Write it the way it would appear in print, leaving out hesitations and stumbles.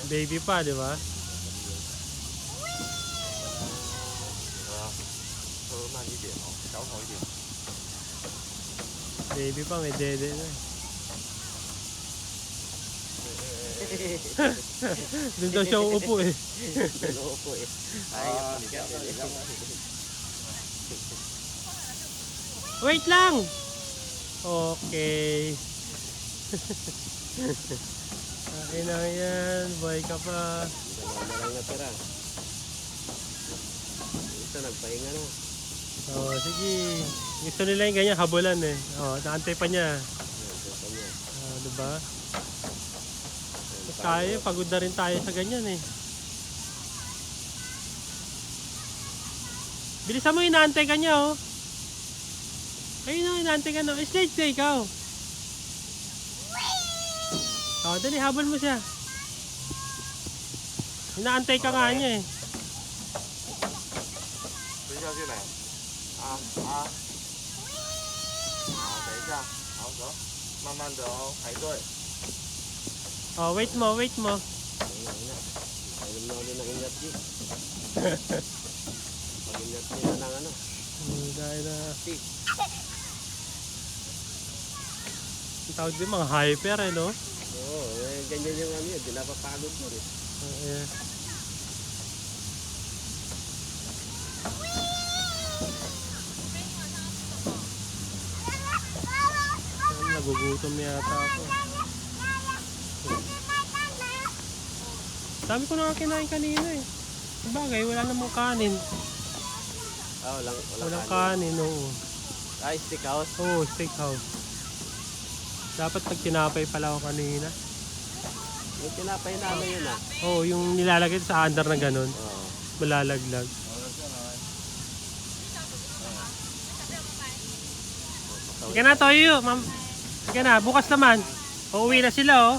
Baby pa, di ba? Baby pa, may dede na. Doon daw siya uupo eh. Uupo eh. Wait lang! Okay. Akin na yan. Buhay ka pa. Dalawa na lang natira. Ito nagpahinga na. Oh, sige. Gusto nila yung ganyan, habulan eh. Oh, naantay pa niya. Diba? Tayo, pagod na rin tayo sa ganyan eh. Bilisan mo, inaantay ka niya oh. Ayun o, inaantay ka na. Slide ka ikaw. Oh, dali, habol mo siya. Inaantay ka nga niya eh. 蹲下去没？啊啊！好，等一下，好走，慢慢的哦，排队。 Oh, wait mo, wait mo. Ayun na ulit ng ingat niya. Pag-ingat niya na ng ano. Dahil na... Ang tawag din mga hyper eh, no? Oo, ganyan yung ano yun. Di napapagod mo eh. Yeah. Nagugutom yata ako. Dami ko na kinain kanina eh. Bagay, wala namang kanin. Ah, Walang kanin, oo. Ay, steakhouse. Oo, steakhouse. Dapat pag tinapay pala ako kanina. Yung tinapay namin yun ah. Oo, yung nilalagay sa under na ganun. Oo. Malalaglag. Sige na, Toyo. Sige na, bukas naman. Uuwi na sila, oh.